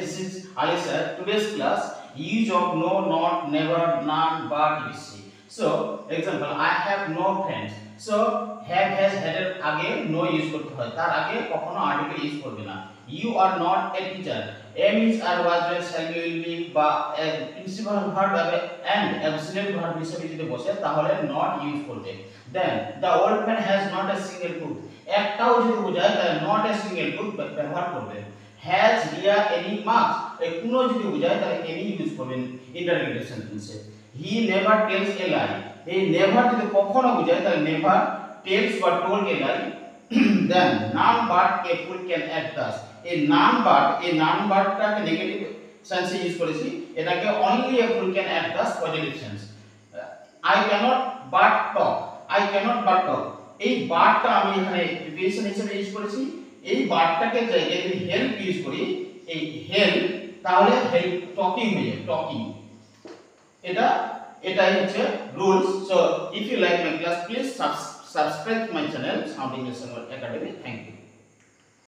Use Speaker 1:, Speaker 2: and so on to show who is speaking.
Speaker 1: this is Alisha. Today's class use of no, not, never, none, but, etc. So example, I have no friends. So have has had এর আগে no use করতে হয়, তার আগে কখনো article use করবে না। You are not a teacher. Am is আর was were shall be will be বা principal verb and absolute verb হিসেবে যদি বসে তাহলে not ইউজ করবে। Then the old man has not a single tooth. একটাও যদি বোঝায় তাহলে not a single tooth ব্যবহার করবে। Has Ria any marks? কোনো যদি বোঝায় তাহলে any ইউজ করবেন ইন্টারগেটিভ সেন্টেন্সে। He never tells a lie. এই never যদি কখনো বোঝায় তাহলে never tells বা told a lie. Then none but a fool can act thus. এই none butটাকে নেগেটিভ সেন্সে ইউজ করেছি, এটাকে only a fool can act thus positive sense. I cannot but talk. এই বাটটা আমি এখানে প্রিপোজিশন হিসেবে ইউজ করেছি। এই বাটটাকে জায়গায় যদি হেল্প ইউজ করি, এই হেল্প, তাহলে হেল্প টকিং হয়ে যাবে, টকিং। এটাই হচ্ছে rules. So if you like my class please subscribe my channel sound English academy. Thank you.